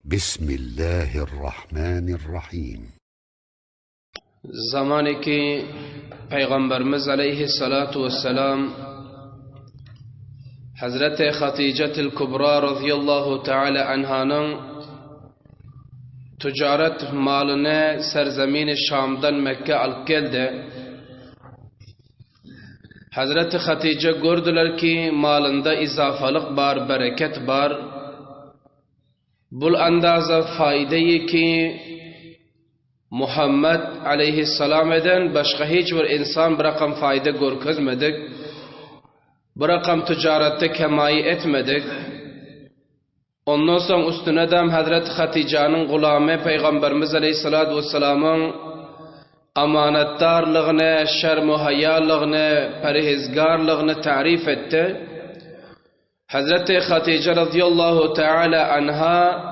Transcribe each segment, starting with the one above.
Bismillahirrahmanirrahim. Zamanı ki Peygamberimiz aleyhissalatu vesselam Hazreti Hatice'til Kubra radıyallahu teala anhanın ticaret malını serzemin-i Şam'dan Mekke alıp geldi. Hazreti Hatice gördüler ki malında izafalık var, bereket var. Bul andaza faydayı ki Muhammed aleyhisselam eden başka hiçbir insan bırakan fayda görkezmedik. Bırakan ticarette kemayi etmedik. Ondan sonra üstüne de Hazreti Hatice'nin gulamı Peygamberimiz aleyhissalatu vesselamın amanetdarlığını, şerm-i hayalığını, perhizgarlığını tarif etti. Hazreti Hatice radıyallahu teala anha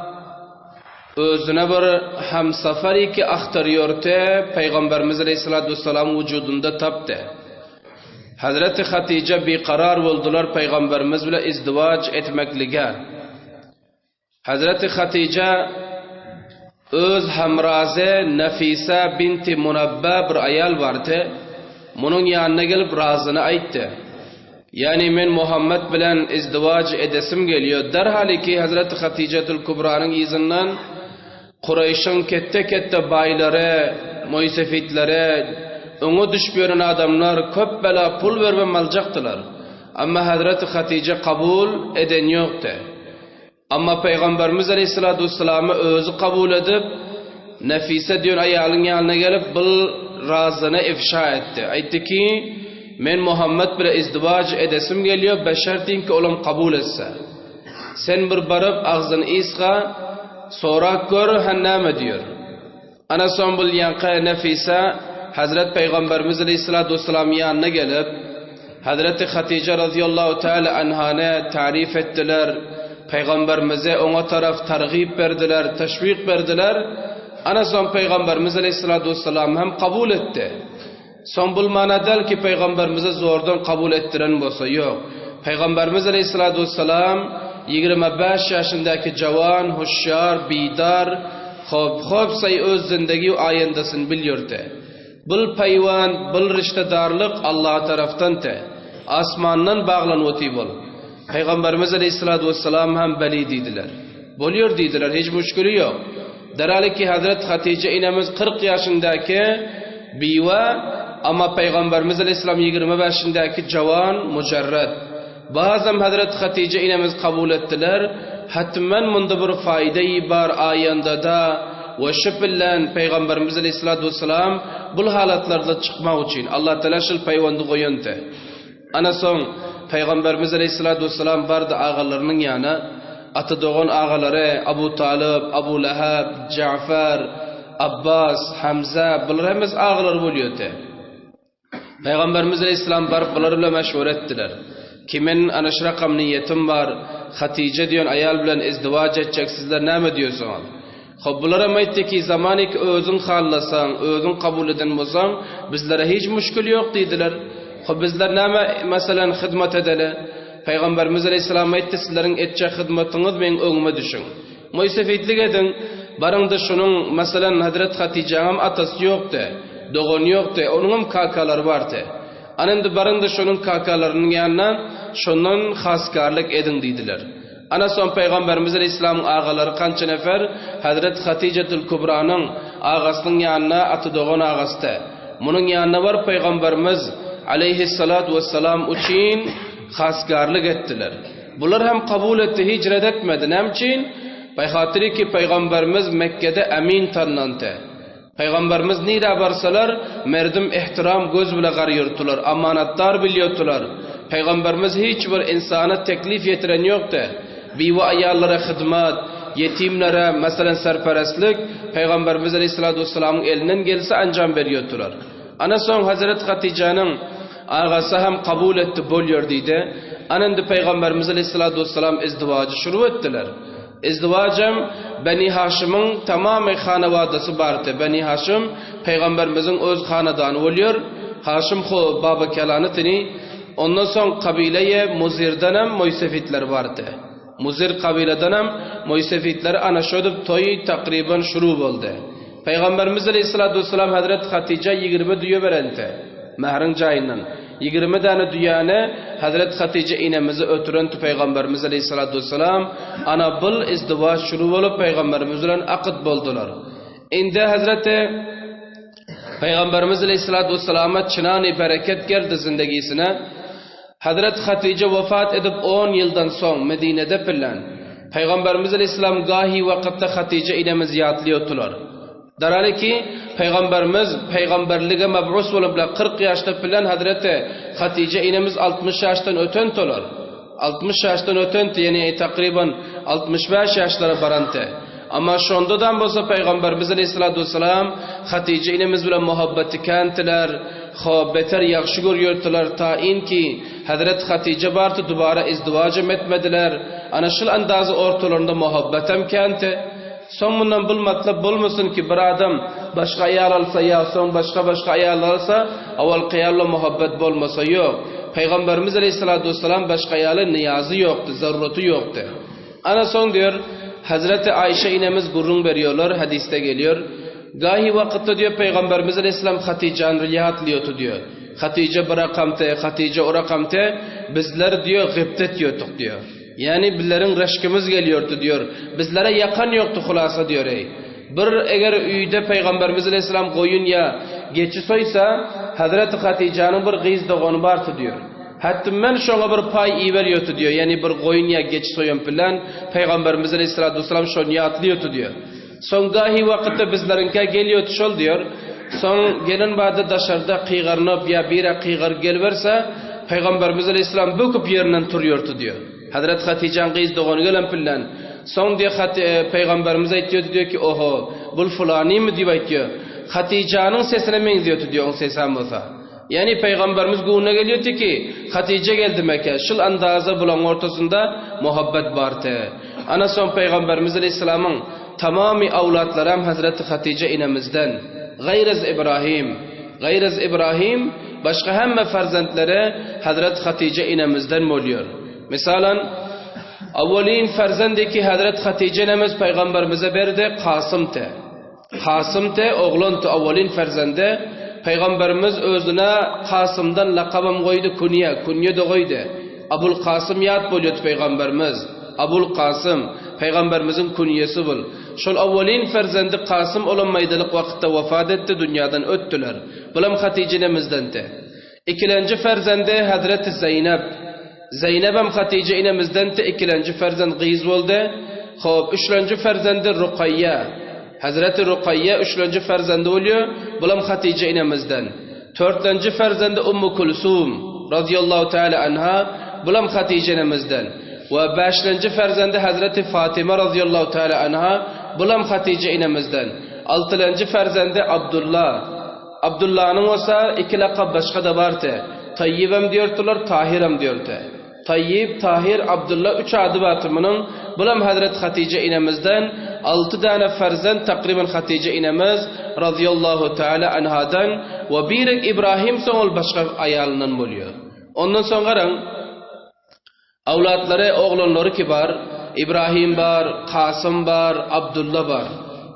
özüne bir hamsafari ki aktarıyordu, Peygamberimiz aleyhissalatu vesselam vücudunda taptı. Hazreti Hatice bir karar oldular Peygamberimiz ile izdivac etmeklige. Hazreti Hatice öz hamraze Nefise binti Munabba bir ayal vardı. Bunun yanına gelip razını ayttı. Yani men Muhammed bilen izdivac edesim geliyor. Derhali ki Hazreti Hatice'til Kubra'nın izinden Kureyş'in kette bayları, muysefitleri, onu düşbüren adamlar köp bela pul vermem alacaktılar. Ama Hazreti Hatice kabul eden yoktu. Ama Peygamberimiz Aleyhisselatü Vesselam'ı özü kabul edip Nefise diyor ayalın yanına gelip bu razını ifşa etti. Aytti ki men Muhammed bile izdivac edesim geliyor, beşertin ki olam kabul etse. Sen bir barıp ağzını isqa, sonra gör henname diyor. Ana son bul yankı Nefise, Hazret Peygamberimiz Aleyhisselatü Vesselam yanına gelip, Hazreti Hatice radıyallahu teala anhane tarif ettiler, Peygamberimize ona taraf targib verdiler, teşvik verdiler. Ana son Peygamberimiz Aleyhisselatü Vesselam hem kabul etti. Son bulmana del ki Peygamberimize zordan kabul ettiren olsa yok. Peygamberimiz Aleyhisselatü Vesselam 25 yaşındaki cavan, hoşyar, bidar, xob say öz zindagi ayındasın biliyordu. Bul payvan, bul riştedarlık Allah taraftan te. Asmandan bağlan oti bol. Peygamberimiz Aleyhisselatü Vesselam hem beli dediler. Boluyor dediler, hiç müşkülü yok. Derhali ki Hazreti Hatice inemiz 40 yaşındaki biva ama Peygamberimiz Aleyhisselam 25 yaşındaki cavan, mücerred. Bazen Hazreti Hatice inemiz kabul ettiler. Hatmen bunda bir faydeyi var ayında da ve şüphilen Peygamberimiz Aleyhisselatü Vesselam bu halatlarda çıkmak için Allah Teala şıl peyvandı koyundu. Ana son Peygamberimiz Aleyhisselatü Vesselam vardı ağalarının yanı. Atı doğan ağaları Abu Talib, Abu Lahab, Cafer, Abbas, Hamza bunlar hemiz ağalar oluyordu. Peygamberimiz Aleyhisselam barıp bunlarla meşhur ettiler. Kimin anaş rakam niyetim var, Hatice diyorsun ayal bilen izdivac edecek sizler ne mi diyorsunuz? Bunlara meytti ki zamanı ki özün hallasan, özün kabul eden olsan bizlere hiç müşkül yok dediler. Bizler ne mi mesela hizmet edelim? Peygamberimiz Aleyhisselam etti sizlerin edecek hizmetiniz benim önüme düşün. Muysefitlik edin. Barında şunun mesela Hazreti Hatice'nin atası yoktu. Doğun yoktu. Onun kakaları vardı. Anında barında şunun kakalarının yanına şunun haskarlık edin dediler. Ana son Peygamberimiz Aleyhisselam'ın ağaları kança nefer Hazreti Hatice'til Kubra'nın ağasının yanına atı doğun ağası. Bunun yanına var Peygamberimiz Aleyhissalatu vesselam için haskarlık ettiler. Bunlar hem kabul etti, hicret etmedi. Nem için? Peyhatiri ki Peygamberimiz Mekke'de emin tanlandı. Peygamberimiz nida barsalar, merdim ihtiram göz bile garıyordular, amanatlar biliyordular. Peygamberimiz hiçbir insana teklif yetiren yoktu. Biva ayallara hizmet, yetimlere mesela serperestlik, Peygamberimiz Aleyhisselatü Vesselam'ın elinden gelse ancam veriyordular. Ana son Hazreti Hatice'nin ağası hem kabul etti, boluyor dedi. Anında Peygamberimiz Aleyhisselatü Vesselam izdivacı şuru ettiler. İzdivacım Beni Haşim'in tamamı hanevadası vardı. Beni Haşim Peygamberimizin öz hanedanı oluyor. Haşim ho baba kelanetini. Ondan sonra kabileye Muzir'den hem Muysefitler vardı. Muzir kabileden hem Moysefitleri ana şöyle toy takriben şuru oldu. Peygamberimiz Aleyhisselatü Vesselam Hazreti Hatice 20 düğü verente. Mehrin cayından. 20 tane düğüne Hazreti Hatice inemizi ötürüntü Peygamberimiz Aleyhisselatü Vesselam ana bıl izdivaç şuru olup Peygamberimizle akıt boldular. İndi Hazreti Peygamberimiz Aleyhisselatü Vesselam'a çınani bereket geldi zindegisine. Hazreti Hatice vefat edip 10 yıldan son Medine'de pillen. Peygamberimiz Aleyhisselam gahi vakitte Hatice inemiz yatliyotular. Darali ki Peygamberimiz peygamberlige meb'us olup 40 yaşta pillen Hazreti Hatice inemiz 60 yaştan ötentolar. 60 yaştan ötenti yani takriben 65 yaşlara barante. Ama şondadan bolsa Peygamberimiz Aleyhisselatü Vesselam Hatice inemiz bilen muhabbeti kentiler, beter yaxşı görüyordular ta inki Hazreti Hatice bartı dubara izdivacım etmediler. Ana şıl andazı ortalarında muhabbetem kenti. Son bundan bul matlab bulmasın ki bir adam başka ayal alsa ya son başka ayal alsa avval qiyalla muhabbet bulmasa yok. Peygamberimiz Aleyhisselatü Vesselam başka ayalın niyazı yoktu, zarurati yoktu. Ana son diyor Hazreti Ayşe inemiz gurrun veriyorlar, hadiste geliyor. Gahi vakitte diyor Peygamberimiz Aleyhisselam Hatice'nin riyatliyotu diyor. Hatice bir rakamte, Hatice o rakamte, bizler diyor gıptet yiyorduk diyor. Yani bizlerin reşkimiz geliyordu diyor. Bizlere yakan yoktu hulasa diyor ey. Bir eğer üyde Peygamberimiz Aleyhisselam koyun ya geçi soysa Hazreti Hatice'nin bir gıyız doğunu vardı diyor. Hatta men şoňa bir pay iýerýärdi diyor. Yani bir goýun ýa geç soýan bilen Peygamberimiz Aleyhissalatu vesselam şoň ýatlyýardy diyor. Soň gahi wagtda bizlerinke gelýärdi şol diyor. Soň gelen bada daşarda qygarnyp ýa bira qygar gelberse Peygamberimiz Aleyhissalam böküp ýerinden turýardy diyor. Hazrat Hatice'nin gyz dogany gelen bilen soň diyor Peygamberimiz aýtýardy diyor ki oho bul fulanymy diýip aýtýar. Hatice'nin sesine meňziýardy diyor o sesem bolsa. Yani Peygamberimiz guruna geliyordu ki Hatice geldi Mekke. Şıl andaza bulan ortasında muhabbet vardı. Ana son Peygamberimiz Aleyhisselam'ın tamamı avlatları hem Hazreti Hatice inemizden. Gayrız İbrahim başka hemme farzandları Hazreti Hatice inemizden oluyor. Mesela avvalin farzandeki Hazreti Hatice inemiz Peygamberimize berdi Kasım'te oğlantı avvalin farzandı. Peygamberimiz özüne Kasım'dan lakabım koydu kunye de koydu. Abul Kasım yat bolýardy Peygamberimiz. Abul Kasım Peygamberimizin kunyesi bul. Şol awwalin farzandy Kasım olan maydalyk wagtda wafat etdi, dünýadan ötdiler. Bulam Hatice'nemizdendi. İkilenci farzandy Hazreti Zeynep hem Hatice inemizdendi. İkilenci farzand gyz boldy. Hop, üçlenci farzandy Ruqayya. Hazreti Ruqayya üçlenci farzandı oluyor. Bulam Hatice inemizden. Dörtlenci farzandı Ummu Kulsum radıyallahu teala anha. Bulam Hatice inemizden. Ve beşlenci farzandı Hazreti Fatıma radıyallahu teala anha. Bulam Hatice inemizden. Altılenci farzandı Abdullah. Abdullah'ın olsa iki lakab başka da vardı. Tayyibem diyordular, Tahirem diyordu. Tayyib, Tahir, Abdullah üç adı batımının bulam Hazreti Hatice inemizden 6 tane farzand takriben Hatice inemiz radıyallahu teala anhadan ve bir İbrahim soňul başka ayalından bolýar. Ondan soňra awlatlary, oğlanlary ki bar, İbrahim bar, Kasım bar, Abdullah bar.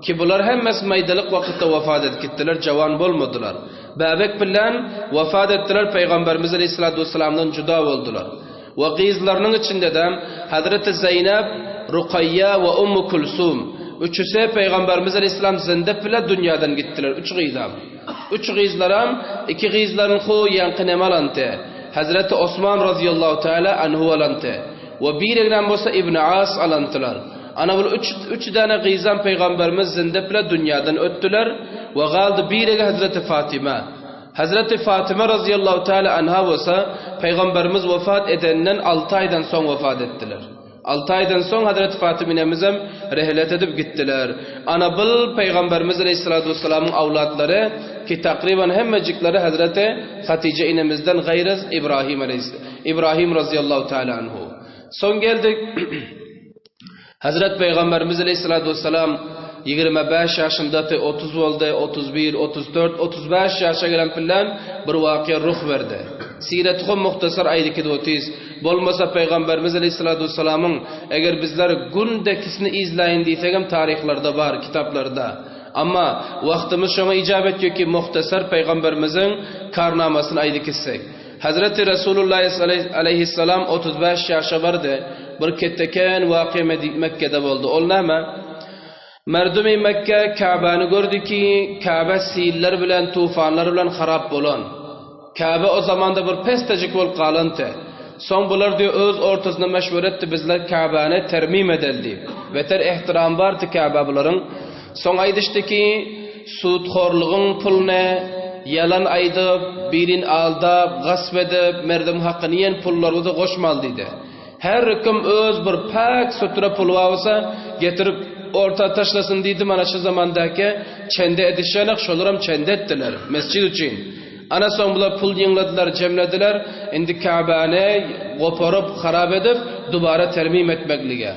Ki bular hemmesi maydalyk wagtda wafat etdiler, jawan bolmadylar. Babek bilen wafat etdiler, Peygamberimiz Aleyhissalatu vesselamdan juda boldular. Ve gıyızlarının içinde de Hazreti Zeynep, Ruqayya ve Ummu Kulsum. Üçüse Peygamberimiz Aleyhisselam zindep bile dünyadan gittiler. Üç gıyızlar. Üç gıyızlaram, iki gıyızların hu yankınem alantı. Hazreti Osman radıyallahu teala anhu alantı. Ve bir egnen bolsa İbn As alantılar. Ana bu üç tane gıyızan Peygamberimiz zindep bile dünyadan öttüler. Ve galdı bir ege Hazreti Fatıma. Hazreti Fatıma radıyallahu teala anha olsa Peygamberimiz vefat edenden 6 aydan son vefat ettiler. 6 aydan son Hazreti Fatıma inemizem rehlet edip gittiler. Ana bil Peygamberimiz Aleyhissalatu vesselam'ın avlatları ki takriben hemmecikleri Hazreti Hatice inemizden gayrız İbrahim radıyallahu teala anhu. Son geldik Hazreti Peygamberimiz Aleyhissalatu vesselam 25 yaşındaty 30 boldy, 31, 34, 35 yaşa gelen bilen bir wakia ruh berdi. Siretü muhtasar aydyky 30 Bolmasa Peygamberimiz Aleyhissalatu vesselam'ın eğer bizler gündekisini izleyin diysegem tarihlarda var, kitaplarda. Ama vaktimiz şuna icabet yok ki muhtasar Peygamberimizin karnamasını aydı kessek. Hazreti Resulullah Aleyhisselam 35 yaşa vardı. Bir ketteken vakı Mekke'de oldu. Olnama? Merdumi Mekke Kabe'ni gördü ki Kabe siller bilen, tufanlar bilen harap bolan. Kabe o zamanda bir pestecik bol qalantı. Son bular diyor öz ortasında meşvur etti bizler Kabe'ni termim edildi. Ve ter ihtiram vardı Kabe buların. Son aydıştı ki suudxorluğun pulne yalan aydıp, birin aldap, gasp edip, merdum hakkını yiyen pullarımızı koşmal dedi. Her kim öz bir pak sutura pul olsa getirip orta taşlasın dedi. Mana şu zamandaki çende edişanak şoluram çende ettiler mescid için. Ana son bular pul yığladılar, cemlediler. Indi Kabe'ni koparıp, harap edip, dubara termim etmeklige.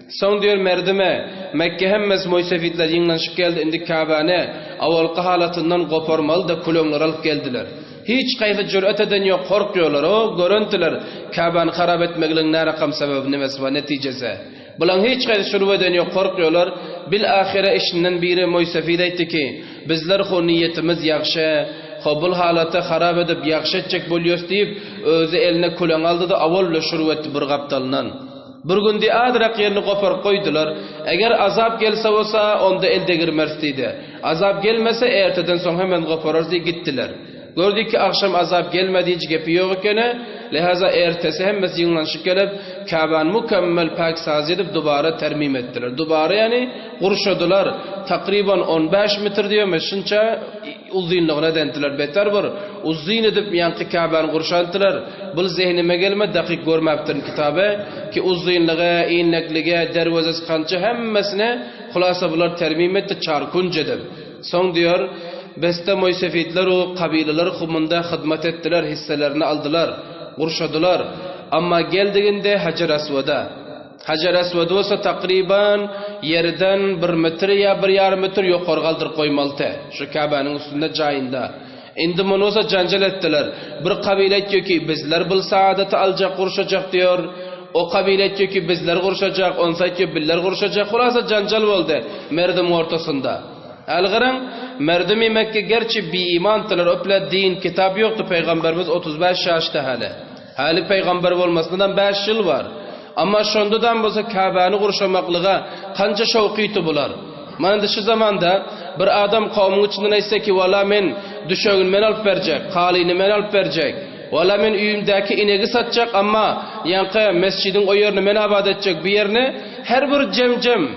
Son diyor merdime Mekke hemmes moysefitler yığlanışıp geldi. Indi Kabe'ni avalqı halatından koparmalı da kulonlar alıp geldiler. Hiç kayfı cüret eden yok, korkuyorlar. O görüntüler Kabe'ni harap etmekliğin ne rakam sebebi nemesi var neticesi. Bulan hiç kayfı şuruv eden yok, korkuyorlar. Bil ahire işinden biri moysefit etti ki bizler o niyetimiz yakşı. Bul halata harap edip yakşı edecek buluyoruz deyip özü eline kulon aldı da avalla şuruv etti bir kaptalından. Bir gündi adrak yerini kopar koydular. Eğer azap gelse olsa onda elde girmez dedi. Azap gelmese erteden son hemen koparır diye gittiler. Gördük ki akşam azap gelmedi hiç gepi yok ikene. Lihaza ertesi hemmesi yığınlanışıp gelip Kabe'ni mükemmel pak saz edip dubara termim ettiler. Dubara yani kurşadılar. Takriban 15 metre diyor meşince uzunluğuna dentiler. Beter var. Uzun edip yankı Kabe'ni kurşantılar. Bu zihnime gelme dakik görmeptirin kitabı. Ki uzunluğa, inekliğe, dervazesi kançı hemmesine hulasa bular termim etti çarkunç edip. Son diyor beste moysefitler o kabileler kumunda hizmet ettiler, hisselerini aldılar, kurşadılar. Ama geldiğinde Hacer Aswad'a. Hacer Aswad olsa takriban yerden 1 metre ya 1,5 metre yukarı kaldırıp koymalıdı. Şu Kabe'nin üstünde cayında. Indi bunu olsa cancel ettiler. Bir kabile diyor ki bizler bu saadeti alacak, kurşacak diyor. O kabile diyor ki bizler kurşacak, onsa diyor bizler kurşacak. Hulasa cancel oldu merdim ortasında. Algıran merdumi Mekke gerçi bir imantılar öple din kitap yoktu Peygamberimiz 35 yaşta hali. Hali Peygamber olmasından 5 yıl var. Ama şondadan bolsa Kabe'ni kurşamaklığa kanca şevkiyeti bular. Mana şu zamanda bir adam kavmin içinden aytsa ki "Valla men düşögün men alıp berjek, qalini men alıp berjek. Valla men uyumdaki inegi satacak ama yankı mescidin o yerini men abad edecek bir yerini her bir cem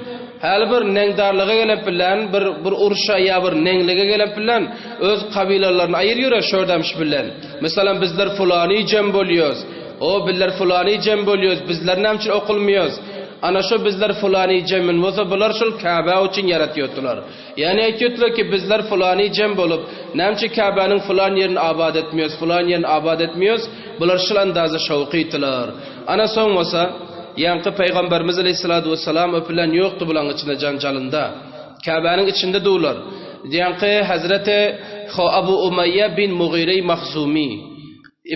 hal bir nengdarlığa gelen bilen bir uruşa ya bir nengliğe gelen bilen öz kabilelerini ayırıyor şordamış bilen. Mesela bizler fulani cem boluyoruz. O bizler fulani cem boluyoruz. Bizler nemçin okulmuyoruz. Ana şu bizler fulani cemin olsa bular şul Kabe için yaratıyordular. Yani aytıyordular ki bizler fulani cem bolup nemçi Kabe'nin fulan yerini abad etmiyoruz, fulan yerini abad etmiyoruz. Bular şul andazı şevkiytiler. Ana son olsa yankı Peygamberimiz Aleyhissalatu vesselam öpülen yoktu bulan içinde cancalında. Kabe'nin içinde doğular. Yankı Hazreti Abu Umayya bin Mughire Mahzumi.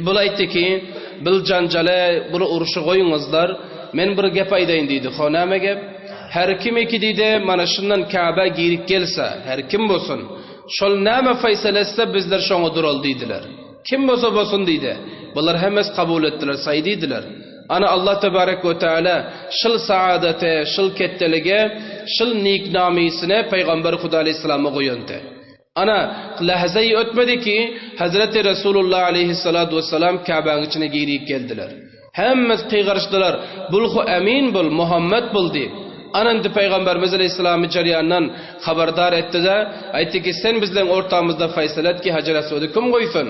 Bula aytti ki bil cancale bunu uruşu koyunuzlar. Men bir gep aydayin deydi. Xonama gep. Her kim ki deydi mana şundan Kabe girip gelse, her kim bolsun. Şol nama faysalasa bizler şoňa dural deydiler. Kim bolsa bolsun deydi. Bular hemmes kabul ettiler, saydiydiler. Ana Allah tebarek ve teala şıl saadete, şıl kettelige, şıl niknamisine Peygamber Huda Aleyhisselam'a koyundu. Ana lahzayı ötmedi ki Hazreti Resulullah Aleyhissalatu vesselam Kabe'nin içine girip geldiler. Hemmes kıygarıştılar. Bulhu emin bul, Muhammed bul deyip. Anandı Peygamberimiz Aleyhisselam'ı cariyandan haberdar etti de aytti ki sen bizden ortamızda faysalat ki Hacer Aswad'ı kim koysun?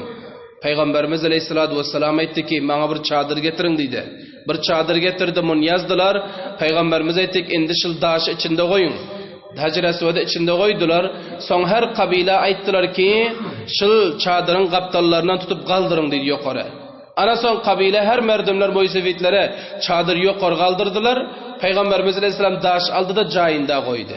Peygamberimiz Aleyhissalatu vesselam aytti ki bana bir çadır getirin dedi. Bir çadır getirdi bunu yazdılar. Peygamberimiz aytti ki indi şıl daşı içinde koyun. Hacer Aswad'ı içinde koydular. Son her kabile ayttılar ki şıl çadırın kaptallarından tutup kaldırın dedi yukarı. Ana son kabile her merdimler moysevitlere çadır yukarı kaldırdılar. Peygamberimiz Aleyhisselam daş aldı da cayında koydu.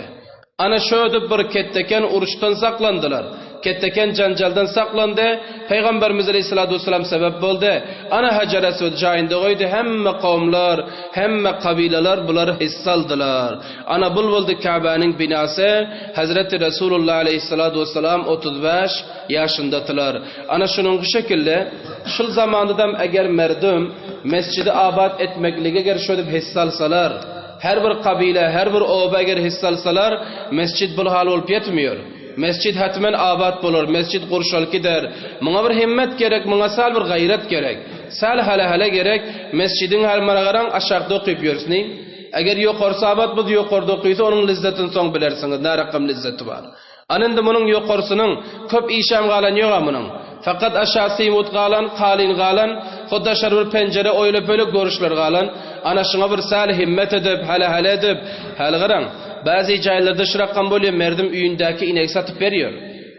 Ana şöyle bir ketteken uruştan saklandılar. Ketteken janjaldan saklandı. Peygamberimiz Aleyhissalatu vesselam sebep oldu. Ana Hacer Esved jayında koydu. Hemme kavimler, hemme kabileler buları hissaldılar. Ana buldu Kabe'nin binası. Hazreti Resulullah Aleyhissalatu vesselam 35 yaşındatılar. Ana şunun bu şekilde şu zamanında eğer merdum mescidi abad etmekliğe eğer şöyle hissalsalar, her bir kabile, her bir oba eğer hissalsalar, mescid bu hal olup yetmiyor. Mescid hatmen abad bulur, mescid kurşal gider. Buna bir himmet gerek, buna sal bir gayret gerek. Sal hala gerek, mescidin her maragaran aşağıda okuyup yürüsün. Eğer yukarısı abad bu yukarıda okuysa onun lezzetini son bilirsiniz. Ne rakam lezzeti var. Anında bunun yukarısının köp işam galan yok bunun. Fakat aşağısı imut galan, kalin galan, xudda şarur pencere öyle böyle görüşler galan. Ana şuna bir sal himmet edip, hala edip, garan. Bazı caylarda şırakkan böyle merdim üyündeki inek satıp veriyor.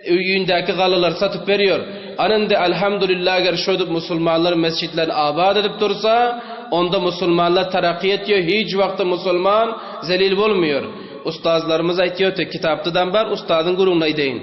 Üyündeki galılar satıp veriyor. Anında elhamdülillah eğer şöyle Müslümanlar mescitlerini abad edip dursa, onda Müslümanlar terakki ediyor. Hiç vakti Müslüman zelil olmuyor. Ustazlarımız aytıyor ki kitaptadan bar ustadın gururuna deyin.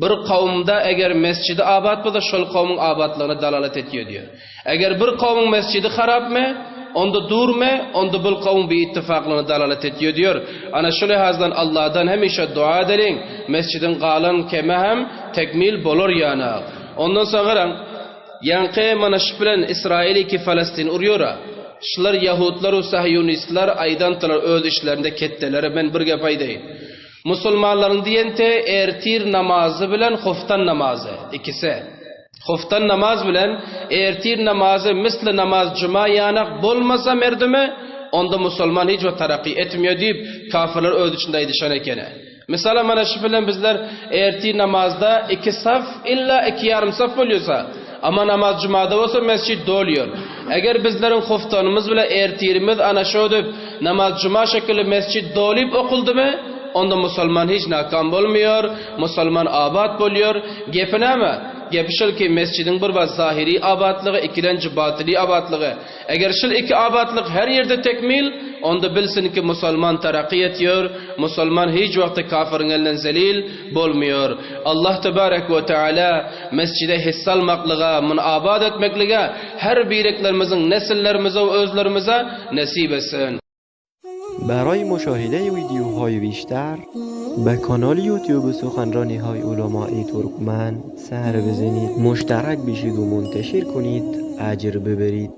Bir kavimde eğer mescidi abad bu da şol kavmin abadlığına dalalet ediyor diyor. Eğer bir kavmin mescidi harap mı? Onda durma, onda bu kavim bir ittifaqlığına dalalet ediyor diyor. Ana şu lehazdan Allah'dan hemişe dua edelim. Mescidin qalan keme hem tekmil bolur yana. Ondan sonra yankı mana şu bilen İsraili ki Falastin uruyora. Şular Yahudlar ve Sahyonistler aydantılar öz işlerinde ketteleri ben bir gap aytayım. Musulmanların diyente ertir namazı bilen hoftan namazı ikisi. Hoftan namaz bilen ertir namazı misli namaz cuma yanak bolmasa merdime onda musulman hiç o tarakki etmiyor deyip kafirler öz içinde idişan ekene. Mesela mana şu bilen bizler ertir namazda 2 saf illa 2 yarım saf oluyorsa ama namaz cumada olsa mescid doluyor. Eğer bizlerin hoftanımız bile ertirimiz ana şöyle namaz cuma şekilde mescid doluyup okuldu mu? Onda Müslüman hiç nakam olmuyor, Müslüman abad buluyor. Gepine mi? Gepişil ki mescidin bir var zahiri abadlığı, ikilenci batili abadlığı. Eğer şil iki abadlık her yerde tekmil, onda bilsin ki Müslüman terakki ediyor, Müslüman hiç vakti kafirin elinden zelil bulmuyor. Allah Tebarek ve Teala mescide hissalmaklığa, mun abad etmekliğe, her birliklerimizin nesillerimize ve özlerimize nasip etsin. برای مشاهده ویدیوهای بیشتر به کانال یوتیوب سخنرانی های علماء ترکمن سر بزنید، مشترک بشید و منتشر کنید، اجر ببرید.